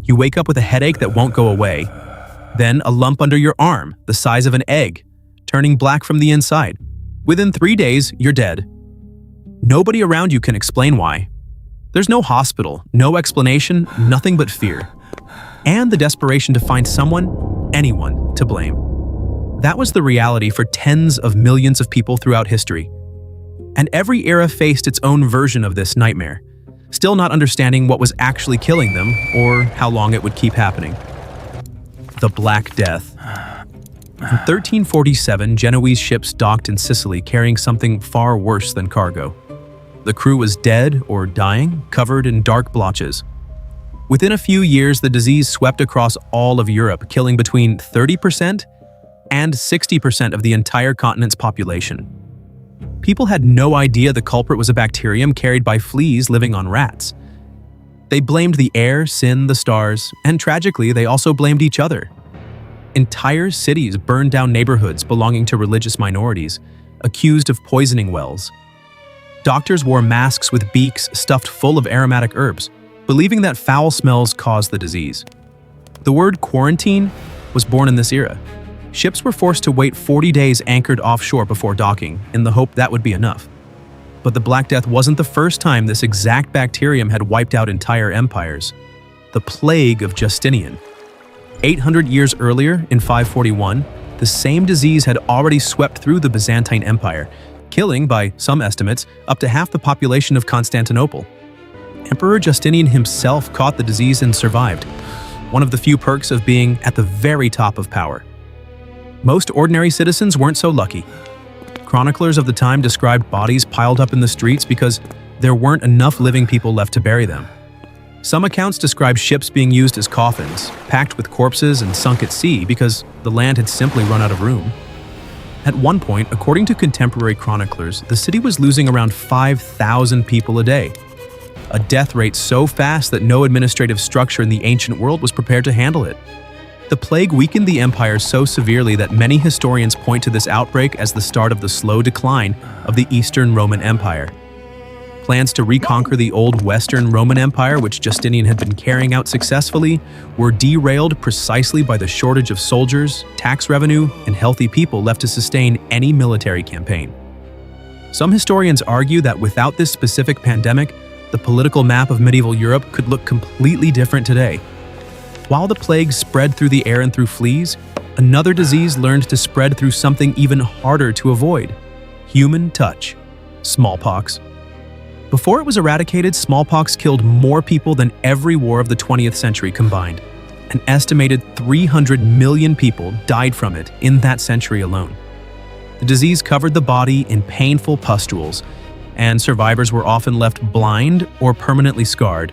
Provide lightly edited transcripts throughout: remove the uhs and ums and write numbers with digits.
You wake up with a headache that won't go away. Then a lump under your arm, the size of an egg, turning black from the inside. Within 3 days, you're dead. Nobody around you can explain why. There's no hospital, no explanation, nothing but fear. And the desperation to find someone, anyone, to blame. That was the reality for tens of millions of people throughout history. And every era faced its own version of this nightmare, still not understanding what was actually killing them or how long it would keep happening. The Black Death. In 1347, Genoese ships docked in Sicily carrying something far worse than cargo. The crew was dead or dying, covered in dark blotches. Within a few years, the disease swept across all of Europe, killing between 30% and 60% of the entire continent's population. People had no idea the culprit was a bacterium carried by fleas living on rats. They blamed the air, sin, the stars, and tragically, they also blamed each other. Entire cities burned down neighborhoods belonging to religious minorities, accused of poisoning wells. Doctors wore masks with beaks stuffed full of aromatic herbs, believing that foul smells caused the disease. The word quarantine was born in this era. Ships were forced to wait 40 days anchored offshore before docking, in the hope that would be enough. But the Black Death wasn't the first time this exact bacterium had wiped out entire empires. The Plague of Justinian. 800 years earlier, in 541, the same disease had already swept through the Byzantine Empire, killing, by some estimates, up to half the population of Constantinople. Emperor Justinian himself caught the disease and survived, one of the few perks of being at the very top of power. Most ordinary citizens weren't so lucky. Chroniclers of the time described bodies piled up in the streets because there weren't enough living people left to bury them. Some accounts describe ships being used as coffins, packed with corpses and sunk at sea because the land had simply run out of room. At one point, according to contemporary chroniclers, the city was losing around 5,000 people a day. A death rate so fast that no administrative structure in the ancient world was prepared to handle it. The plague weakened the empire so severely that many historians point to this outbreak as the start of the slow decline of the Eastern Roman Empire. Plans to reconquer the old Western Roman Empire, which Justinian had been carrying out successfully, were derailed precisely by the shortage of soldiers, tax revenue, and healthy people left to sustain any military campaign. Some historians argue that without this specific pandemic, the political map of medieval Europe could look completely different today. While the plague spread through the air and through fleas, another disease learned to spread through something even harder to avoid: human touch. Smallpox. Before it was eradicated, smallpox killed more people than every war of the 20th century combined. An estimated 300 million people died from it in that century alone. The disease covered the body in painful pustules, and survivors were often left blind or permanently scarred.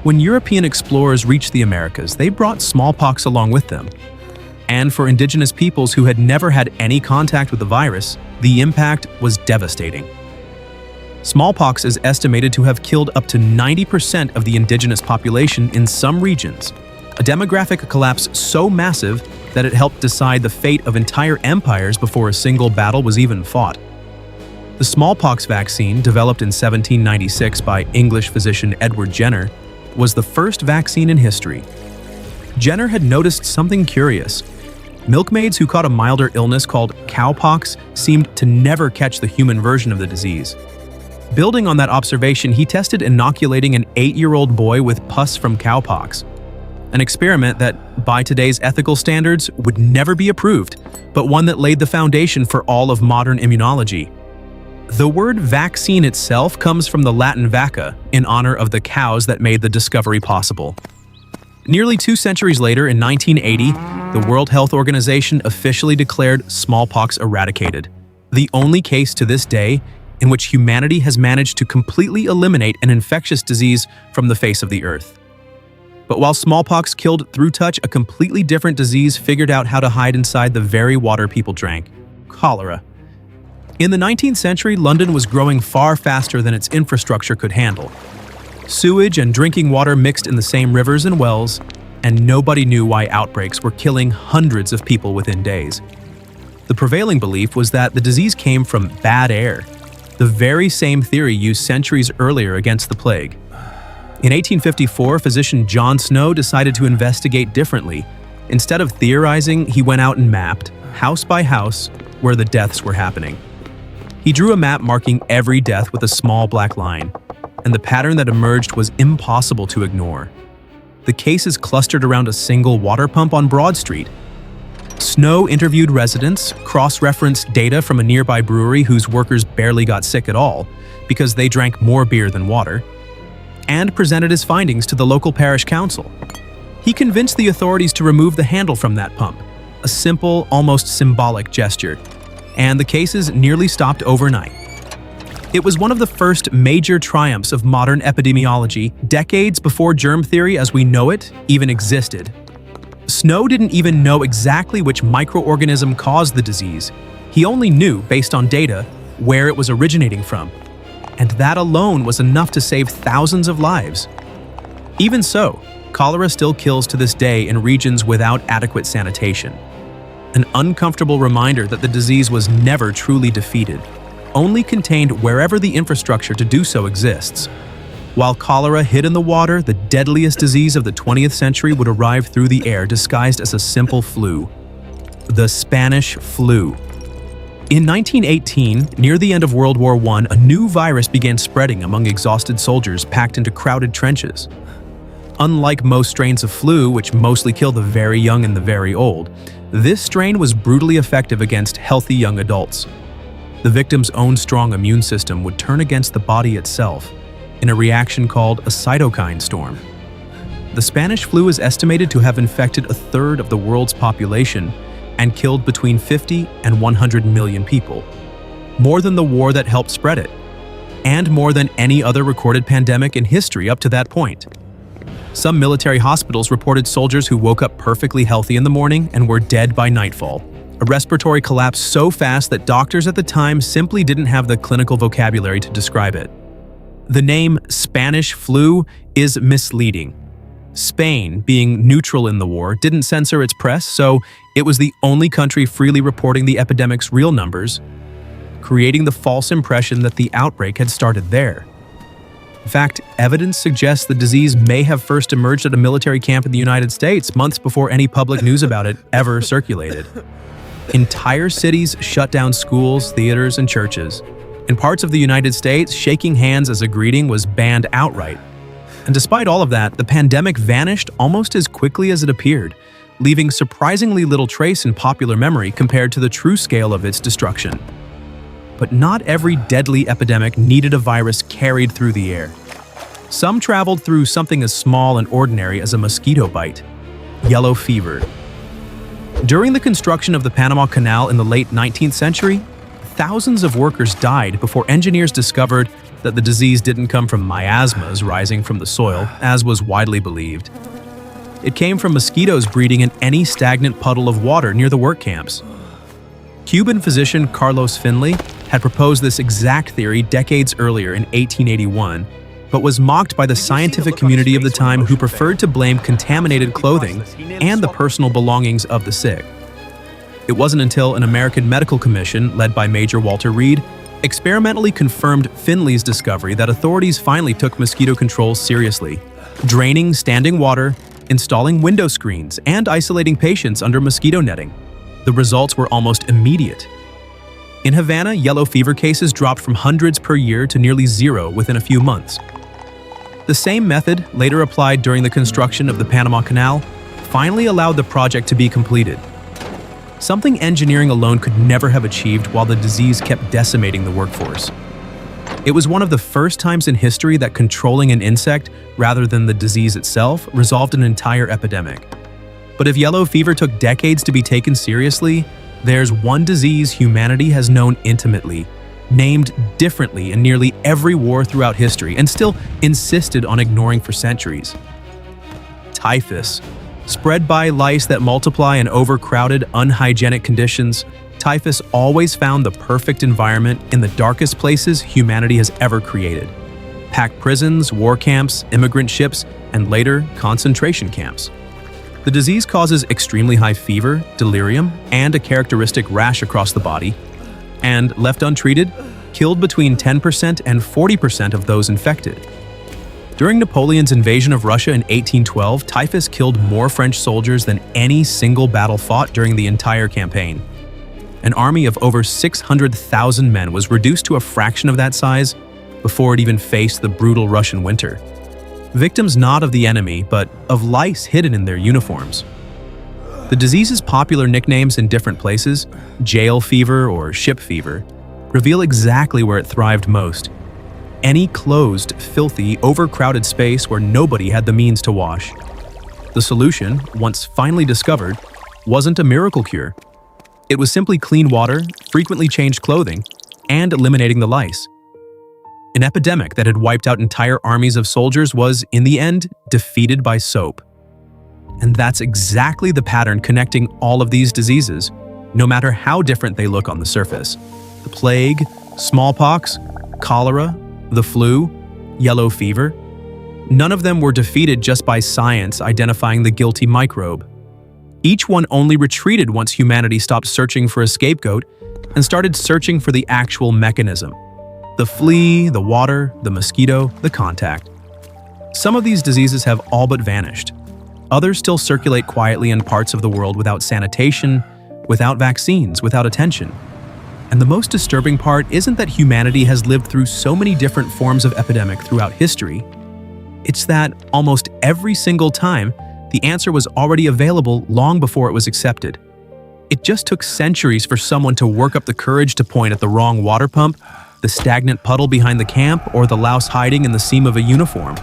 When European explorers reached the Americas, they brought smallpox along with them. And for indigenous peoples who had never had any contact with the virus, the impact was devastating. Smallpox is estimated to have killed up to 90% of the indigenous population in some regions, a demographic collapse so massive that it helped decide the fate of entire empires before a single battle was even fought. The smallpox vaccine, developed in 1796 by English physician Edward Jenner, was the first vaccine in history. Jenner had noticed something curious. Milkmaids who caught a milder illness called cowpox seemed to never catch the human version of the disease. Building on that observation, he tested inoculating an 8-year-old boy with pus from cowpox, an experiment that, by today's ethical standards, would never be approved, but one that laid the foundation for all of modern immunology. The word vaccine itself comes from the Latin vacca, in honor of the cows that made the discovery possible. Nearly 2 centuries later, in 1980, the World Health Organization officially declared smallpox eradicated, the only case to this day in which humanity has managed to completely eliminate an infectious disease from the face of the earth. But while smallpox killed through touch, a completely different disease figured out how to hide inside the very water people drank: cholera. In the 19th century, London was growing far faster than its infrastructure could handle. Sewage and drinking water mixed in the same rivers and wells, and nobody knew why outbreaks were killing hundreds of people within days. The prevailing belief was that the disease came from bad air, the very same theory used centuries earlier against the plague. In 1854, physician John Snow decided to investigate differently. Instead of theorizing, he went out and mapped, house by house, where the deaths were happening. He drew a map marking every death with a small black line, and the pattern that emerged was impossible to ignore. The cases clustered around a single water pump on Broad Street. Snow interviewed residents, cross-referenced data from a nearby brewery whose workers barely got sick at all because they drank more beer than water, and presented his findings to the local parish council. He convinced the authorities to remove the handle from that pump, a simple, almost symbolic gesture, and the cases nearly stopped overnight. It was one of the first major triumphs of modern epidemiology, decades before germ theory as we know it even existed. Snow didn't even know exactly which microorganism caused the disease. He only knew, based on data, where it was originating from. And that alone was enough to save thousands of lives. Even so, cholera still kills to this day in regions without adequate sanitation. An uncomfortable reminder that the disease was never truly defeated, only contained wherever the infrastructure to do so exists. While cholera hid in the water, the deadliest disease of the 20th century would arrive through the air disguised as a simple flu. The Spanish flu. In 1918, near the end of World War I, a new virus began spreading among exhausted soldiers packed into crowded trenches. Unlike most strains of flu, which mostly kill the very young and the very old, this strain was brutally effective against healthy young adults. The victim's own strong immune system would turn against the body itself in a reaction called a cytokine storm. The Spanish flu is estimated to have infected a third of the world's population and killed between 50 and 100 million people, more than the war that helped spread it, and more than any other recorded pandemic in history up to that point. Some military hospitals reported soldiers who woke up perfectly healthy in the morning and were dead by nightfall, a respiratory collapse so fast that doctors at the time simply didn't have the clinical vocabulary to describe it. The name Spanish flu is misleading. Spain, being neutral in the war, didn't censor its press, so it was the only country freely reporting the epidemic's real numbers, creating the false impression that the outbreak had started there. In fact, evidence suggests the disease may have first emerged at a military camp in the United States months before any public news about it ever circulated. Entire cities shut down schools, theaters, and churches. In parts of the United States, shaking hands as a greeting was banned outright. And despite all of that, the pandemic vanished almost as quickly as it appeared, leaving surprisingly little trace in popular memory compared to the true scale of its destruction. But not every deadly epidemic needed a virus carried through the air. Some traveled through something as small and ordinary as a mosquito bite: yellow fever. During the construction of the Panama Canal in the late 19th century, thousands of workers died before engineers discovered that the disease didn't come from miasmas rising from the soil, as was widely believed. It came from mosquitoes breeding in any stagnant puddle of water near the work camps. Cuban physician Carlos Finlay had proposed this exact theory decades earlier in 1881, but was mocked by the scientific community of the time, who preferred to blame contaminated clothing and the personal belongings of the sick. It wasn't until an American medical commission, led by Major Walter Reed, experimentally confirmed Finlay's discovery that authorities finally took mosquito control seriously, draining standing water, installing window screens, and isolating patients under mosquito netting. The results were almost immediate. In Havana, yellow fever cases dropped from hundreds per year to nearly zero within a few months. The same method, later applied during the construction of the Panama Canal, finally allowed the project to be completed. Something engineering alone could never have achieved while the disease kept decimating the workforce. It was one of the first times in history that controlling an insect, rather than the disease itself, resolved an entire epidemic. But if yellow fever took decades to be taken seriously, there's one disease humanity has known intimately, named differently in nearly every war throughout history, and still insisted on ignoring for centuries. Typhus. Spread by lice that multiply in overcrowded, unhygienic conditions, typhus always found the perfect environment in the darkest places humanity has ever created: packed prisons, war camps, immigrant ships, and later, concentration camps. The disease causes extremely high fever, delirium, and a characteristic rash across the body, and, left untreated, killed between 10% and 40% of those infected. During Napoleon's invasion of Russia in 1812, typhus killed more French soldiers than any single battle fought during the entire campaign. An army of over 600,000 men was reduced to a fraction of that size before it even faced the brutal Russian winter. Victims not of the enemy, but of lice hidden in their uniforms. The disease's popular nicknames in different places, jail fever or ship fever, reveal exactly where it thrived most. Any closed, filthy, overcrowded space where nobody had the means to wash. The solution, once finally discovered, wasn't a miracle cure. It was simply clean water, frequently changed clothing, and eliminating the lice. An epidemic that had wiped out entire armies of soldiers was, in the end, defeated by soap. And that's exactly the pattern connecting all of these diseases, no matter how different they look on the surface. The plague, smallpox, cholera, the flu, yellow fever. None of them were defeated just by science identifying the guilty microbe. Each one only retreated once humanity stopped searching for a scapegoat and started searching for the actual mechanism. The flea, the water, the mosquito, the contact. Some of these diseases have all but vanished. Others still circulate quietly in parts of the world without sanitation, without vaccines, without attention. And the most disturbing part isn't that humanity has lived through so many different forms of epidemic throughout history. It's that almost every single time, the answer was already available long before it was accepted. It just took centuries for someone to work up the courage to point at the wrong water pump, the stagnant puddle behind the camp, or the louse hiding in the seam of a uniform.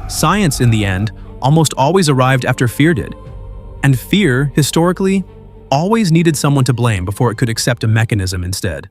Science, in the end, almost always arrived after fear did. And fear, historically, always needed someone to blame before it could accept a mechanism instead.